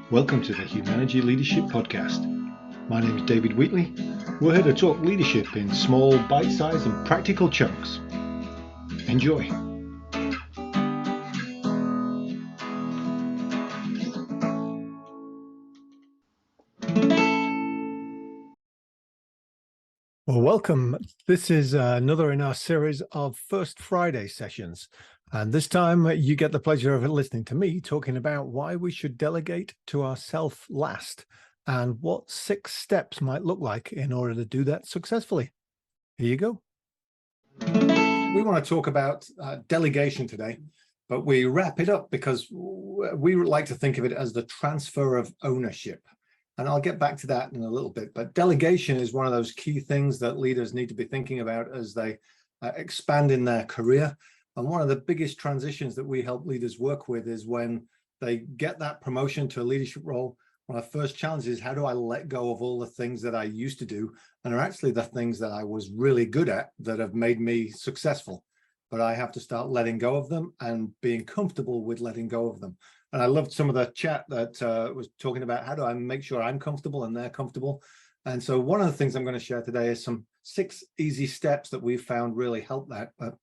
Welcome to the Humanergy Leadership Podcast. My name is David Wheatley. We're here to talk leadership in small, bite-sized and practical chunks. Enjoy. Well, welcome. This is another in our series of First Friday sessions. And this time you get the pleasure of listening to me talking about why we should delegate to ourselves last and what 6 steps might look like in order to do that successfully. Here you go. We want to talk about delegation today, but we wrap it up because we like to think of it as the transfer of ownership. And I'll get back to that in a little bit. But delegation is one of those key things that leaders need to be thinking about as they expand in their career. And one of the biggest transitions that we help leaders work with is when they get that promotion to a leadership role. One of the first challenges is, how do I let go of all the things that I used to do and are actually the things that I was really good at that have made me successful? But I have to start letting go of them and being comfortable with letting go of them. And I loved some of the chat that was talking about how do I make sure I'm comfortable and they're comfortable. And so one of the things I'm going to share today is some 6 easy steps that we've found really help that. But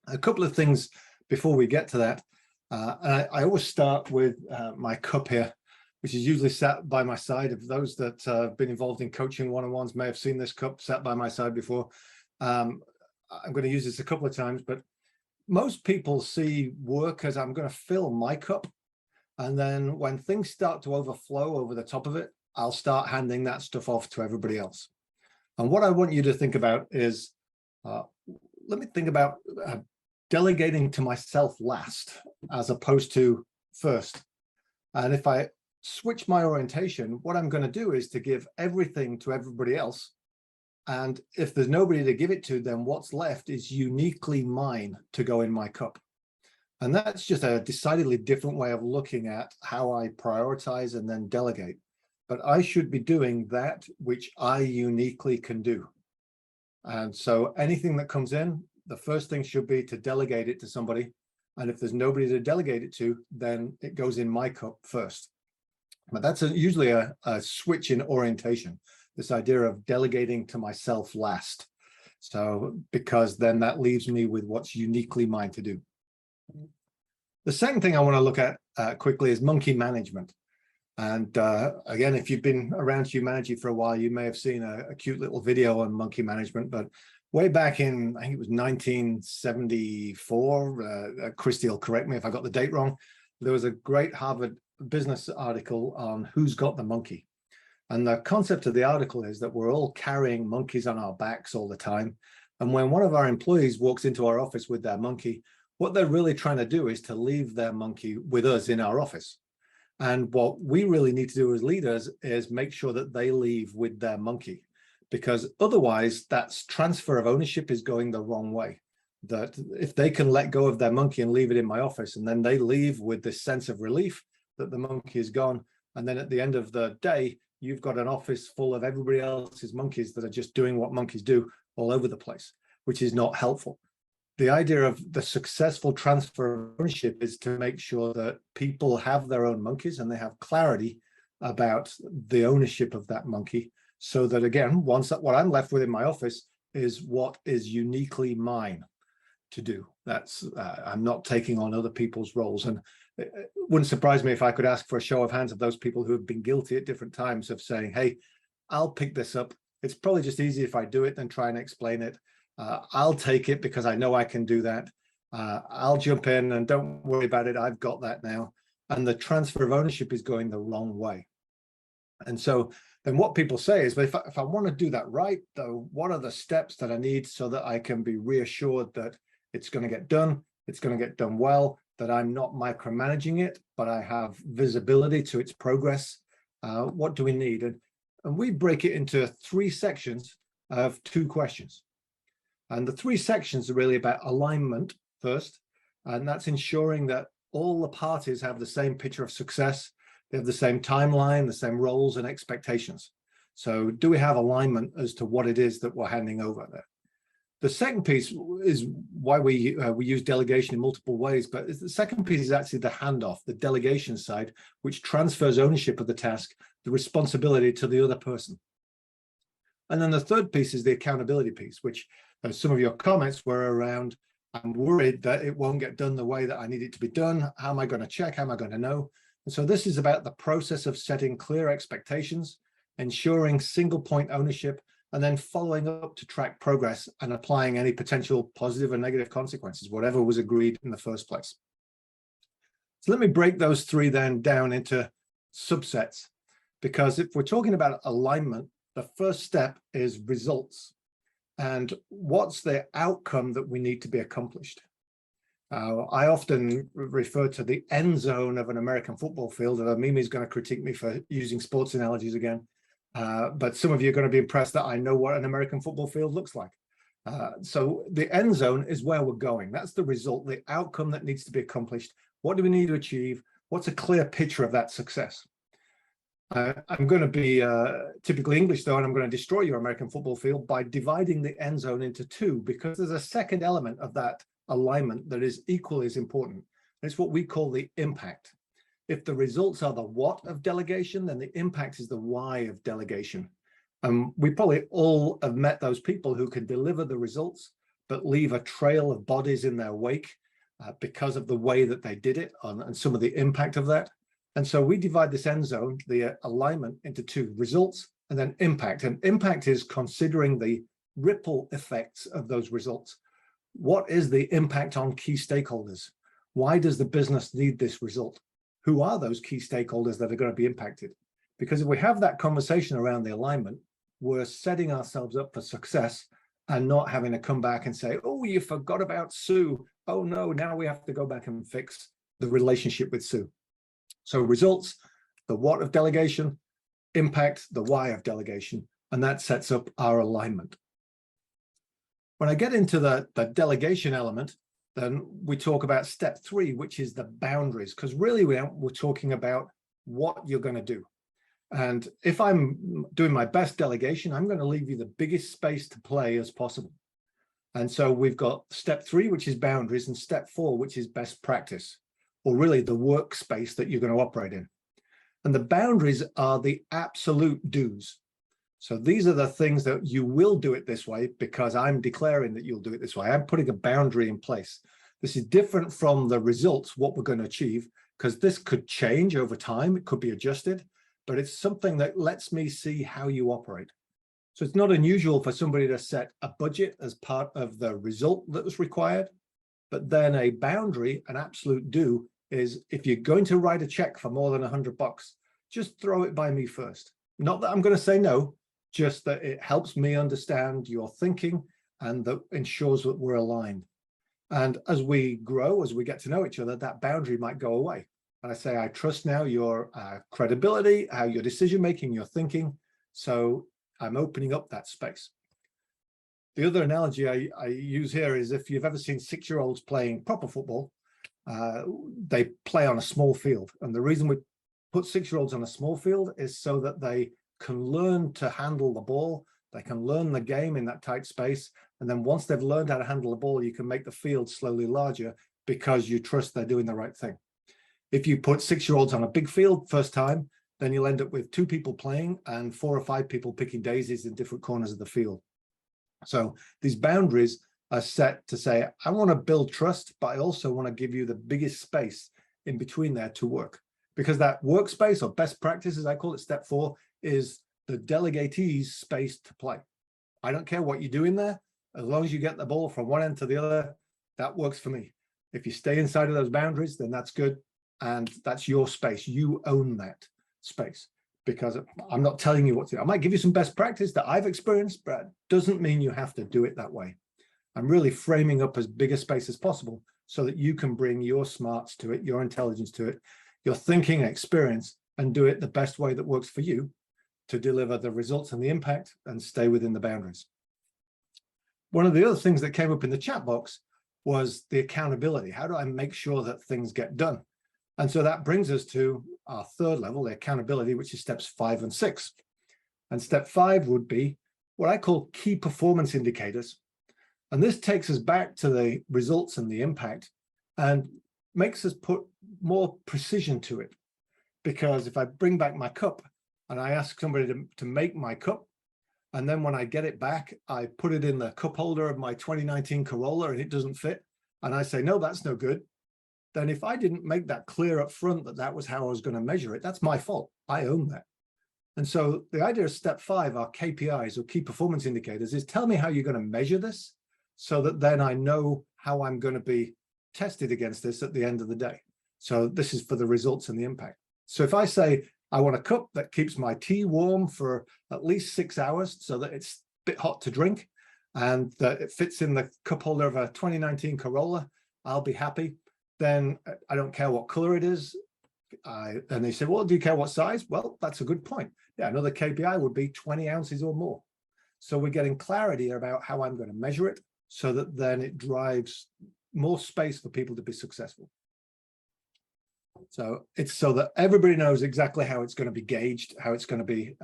a couple of things before we get to that. And I always start with my cup here, which is usually sat by my side. If those that have been involved in coaching one-on-ones may have seen this cup sat by my side before. I'm going to use this a couple of times, but most people see work as I'm going to fill my cup. And then when things start to overflow over the top of it, I'll start handing that stuff off to everybody else. And what I want you to think about is, let me think about delegating to myself last, as opposed to first. And if I switch my orientation, what I'm going to do is to give everything to everybody else. And if there's nobody to give it to, then what's left is uniquely mine to go in my cup. And that's just a decidedly different way of looking at how I prioritize and then delegate. But I should be doing that which I uniquely can do. And so anything that comes in, the first thing should be to delegate it to somebody. And if there's nobody to delegate it to, then it goes in my cup first. But that's usually a switch in orientation, this idea of delegating to myself last. So because then that leaves me with what's uniquely mine to do. The second thing I want to look at quickly is monkey management. And again, if you've been around Humanergy for a while, you may have seen a cute little video on monkey management. But way back in, I think it was 1974, Christy will correct me if I got the date wrong, there was a great Harvard Business article on who's got the monkey. And the concept of the article is that we're all carrying monkeys on our backs all the time. And when one of our employees walks into our office with their monkey, what they're really trying to do is to leave their monkey with us in our office. And what we really need to do as leaders is make sure that they leave with their monkey, because otherwise that transfer of ownership is going the wrong way. That if they can let go of their monkey and leave it in my office, and then they leave with this sense of relief that the monkey is gone. And then at the end of the day, you've got an office full of everybody else's monkeys that are just doing what monkeys do all over the place, which is not helpful. The idea of the successful transfer of ownership is to make sure that people have their own monkeys and they have clarity about the ownership of that monkey, so that, again, once that what I'm left with in my office is what is uniquely mine to do. That's I'm not taking on other people's roles. And it wouldn't surprise me if I could ask for a show of hands of those people who have been guilty at different times of saying, hey, I'll pick this up. It's probably just easier if I do it than try and explain it. I'll take it because I know I can do that. I'll jump in and don't worry about it. I've got that now. And the transfer of ownership is going the wrong way. And so then what people say is, if I want to do that right, though, what are the steps that I need so that I can be reassured that it's going to get done, it's going to get done well, that I'm not micromanaging it, but I have visibility to its progress? What do we need? And we break it into 3 sections of 2 questions. And the 3 sections are really about alignment first, and that's ensuring that all the parties have the same picture of success. They have the same timeline, the same roles and expectations. So do we have alignment as to what it is that we're handing over there? The second piece is why we use delegation in multiple ways, but the second piece is actually the handoff, the delegation side, which transfers ownership of the task, the responsibility to the other person. And then the third piece is the accountability piece, which some of your comments were around, I'm worried that it won't get done the way that I need it to be done. How am I going to check? How am I going to know? And so this is about the process of setting clear expectations, ensuring single point ownership, and then following up to track progress and applying any potential positive and negative consequences, whatever was agreed in the first place. So let me break those three then down into subsets, because if we're talking about alignment, the first step is results. And what's the outcome that we need to be accomplished? I often refer to the end zone of an American football field, and Mimi's going to critique me for using sports analogies again. But some of you are going to be impressed that I know what an American football field looks like. So the end zone is where we're going. That's the result, the outcome that needs to be accomplished. What do we need to achieve? What's a clear picture of that success? I'm going to be typically English, though, and I'm going to destroy your American football field by dividing the end zone into two, because there's a second element of that alignment that is equally as important. It's what we call the impact. If the results are the what of delegation, then the impact is the why of delegation. We probably all have met those people who can deliver the results, but leave a trail of bodies in their wake because of the way that they did it and some of the impact of that. And so we divide this end zone, the alignment, into two: results and then impact. And impact is considering the ripple effects of those results. What is the impact on key stakeholders? Why does the business need this result? Who are those key stakeholders that are going to be impacted? Because if we have that conversation around the alignment, we're setting ourselves up for success and not having to come back and say, oh, you forgot about Sue. Oh, no, now we have to go back and fix the relationship with Sue. So results, the what of delegation, impact, the why of delegation, and that sets up our alignment. When I get into the delegation element, then we talk about step 3, which is the boundaries, because really we're talking about what you're going to do. And if I'm doing my best delegation, I'm going to leave you the biggest space to play as possible. And so we've got step 3, which is boundaries, and step 4, which is best practice, or really the workspace that you're going to operate in. And the boundaries are the absolute do's. So these are the things that you will do it this way because I'm declaring that you'll do it this way. I'm putting a boundary in place. This is different from the results, what we're going to achieve, because this could change over time. It could be adjusted, but it's something that lets me see how you operate. So it's not unusual for somebody to set a budget as part of the result that was required, but then a boundary, an absolute do, is if you're going to write a check for more than $100, just throw it by me first. Not that I'm going to say no, just that it helps me understand your thinking and that ensures that we're aligned. And as we grow, as we get to know each other, that boundary might go away. And I say, I trust now your credibility, how your decision-making, your thinking. So I'm opening up that space. The other analogy I use here is if you've ever seen 6-year-olds playing proper football, they play on a small field. And the reason we put 6-year-olds on a small field is so that they can learn to handle the ball. They can learn the game in that tight space. And then once they've learned how to handle the ball, you can make the field slowly larger because you trust they're doing the right thing. If you put 6-year-olds on a big field first time, then you'll end up with 2 people playing and 4 or 5 people picking daisies in different corners of the field. So these boundaries are set to say, I want to build trust, but I also want to give you the biggest space in between there to work. Because that workspace, or best practice, as I call it, step 4, is the delegatee's space to play. I don't care what you do in there, as long as you get the ball from one end to the other, that works for me. If you stay inside of those boundaries, then that's good. And that's your space. You own that space, because I'm not telling you what to do. I might give you some best practice that I've experienced, but it doesn't mean you have to do it that way. I'm really framing up as big a space as possible so that you can bring your smarts to it, your intelligence to it, your thinking and experience, and do it the best way that works for you to deliver the results and the impact and stay within the boundaries. One of the other things that came up in the chat box was the accountability. How do I make sure that things get done? And so that brings us to our third level, the accountability, which is steps 5 and 6. And step 5 would be what I call key performance indicators. And this takes us back to the results and the impact and makes us put more precision to it. Because if I bring back my cup and I ask somebody to make my cup, and then when I get it back, I put it in the cup holder of my 2019 Corolla and it doesn't fit, and I say, no, that's no good, then if I didn't make that clear up front that that was how I was going to measure it, that's my fault. I own that. And so the idea of step 5, our KPIs or key performance indicators, is tell me how you're going to measure this so that then I know how I'm going to be tested against this at the end of the day. So this is for the results and the impact. So if I say I want a cup that keeps my tea warm for at least 6 hours so that it's a bit hot to drink and that it fits in the cup holder of a 2019 Corolla, I'll be happy. Then I don't care what color it is. And they say, well, do you care what size? Well, that's a good point. Yeah, another KPI would be 20 ounces or more. So we're getting clarity about how I'm going to measure it so that then it drives more space for people to be successful. So it's so that everybody knows exactly how it's going to be gauged, how it's going to be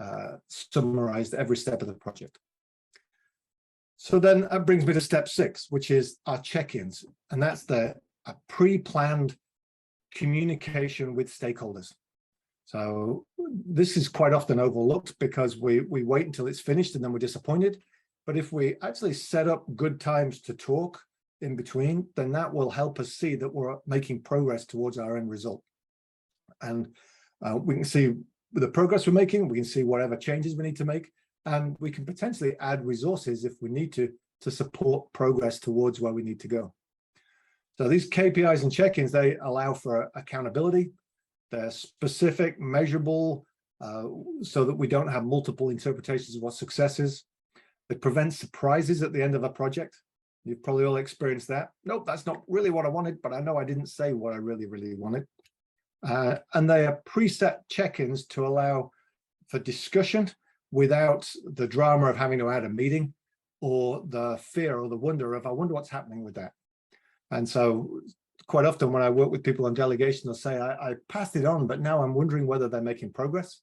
summarized every step of the project. So then that brings me to step 6, which is our check-ins. And that's the pre-planned communication with stakeholders. So this is quite often overlooked because we wait until it's finished and then we're disappointed. But if we actually set up good times to talk in between, then that will help us see that we're making progress towards our end result. And we can see the progress we're making, we can see whatever changes we need to make, and we can potentially add resources if we need to support progress towards where we need to go. So these KPIs and check-ins, they allow for accountability. They're specific, measurable, so that we don't have multiple interpretations of what success is. They prevent surprises at the end of a project. You've probably all experienced that. Nope, that's not really what I wanted, but I know I didn't say what I really, really wanted. And they are preset check-ins to allow for discussion without the drama of having to add a meeting or the fear or the wonder of, I wonder what's happening with that. And so quite often when I work with people on delegation, they'll say, I passed it on, but now I'm wondering whether they're making progress.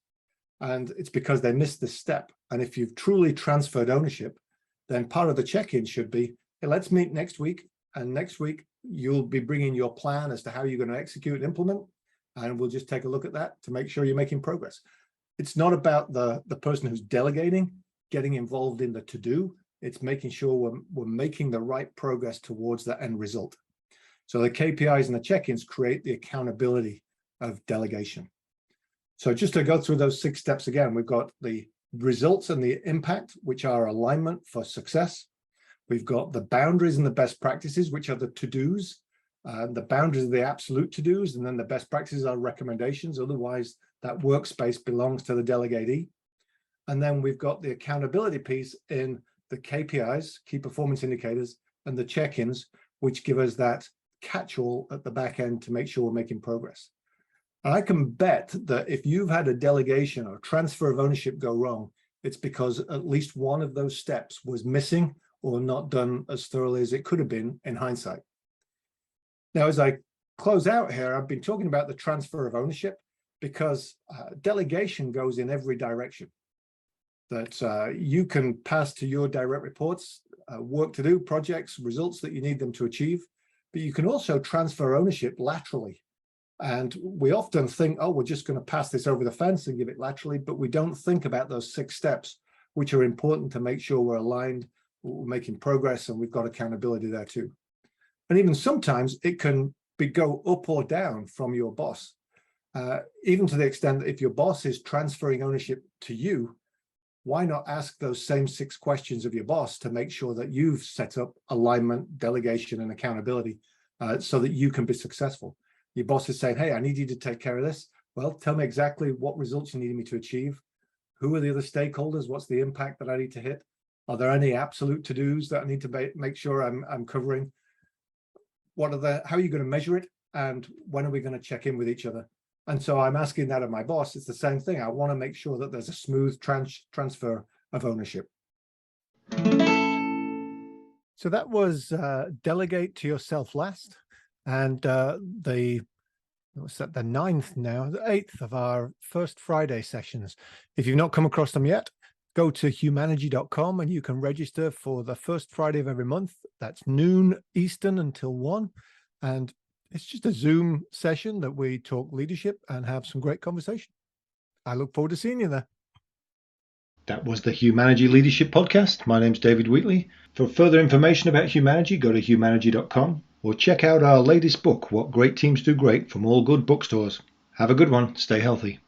And it's because they missed this step. And if you've truly transferred ownership, then part of the check-in should be, hey, let's meet next week. And next week, you'll be bringing your plan as to how you're going to execute and implement. And we'll just take a look at that to make sure you're making progress. It's not about the person who's delegating, getting involved in the to-do. It's making sure we're making the right progress towards that end result. So the KPIs and the check-ins create the accountability of delegation. So just to go through those 6 steps again, we've got the results and the impact, which are alignment for success. We've got the boundaries and the best practices, which are the to-dos. The boundaries are the absolute to-dos, and then the best practices are recommendations. Otherwise, that workspace belongs to the delegatee. And then we've got the accountability piece in the KPIs, key performance indicators, and the check-ins, which give us that catch-all at the back end to make sure we're making progress. And I can bet that if you've had a delegation or transfer of ownership go wrong, it's because at least one of those steps was missing or not done as thoroughly as it could have been in hindsight. Now, as I close out here, I've been talking about the transfer of ownership because delegation goes in every direction. That you can pass to your direct reports, work to do, projects, results that you need them to achieve, but you can also transfer ownership laterally. And we often think, oh, we're just going to pass this over the fence and give it laterally, but we don't think about those 6 steps, which are important to make sure we're aligned, we're making progress, and we've got accountability there too. And even sometimes it can go up or down from your boss, even to the extent that if your boss is transferring ownership to you, why not ask those same 6 questions of your boss to make sure that you've set up alignment, delegation, and accountability so that you can be successful. Your boss is saying, hey, I need you to take care of this. Well, tell me exactly what results you need me to achieve. Who are the other stakeholders? What's the impact that I need to hit? Are there any absolute to-dos that I need to make sure I'm covering? How are you going to measure it? And when are we going to check in with each other? And so I'm asking that of my boss. It's the same thing. I want to make sure that there's a smooth transfer of ownership. So that was delegate to yourself last. And the 9th now, the 8th of our first Friday sessions. If you've not come across them yet, Go to humanergy.com and you can register for the first Friday of every month. That's noon Eastern until 1. And it's just a Zoom session that we talk leadership and have some great conversation. I look forward to seeing you there. That was the Humanergy Leadership Podcast. My name's David Wheatley. For further information about Humanergy, go to humanergy.com or check out our latest book, What Great Teams Do Great, from all good bookstores. Have a good one. Stay healthy.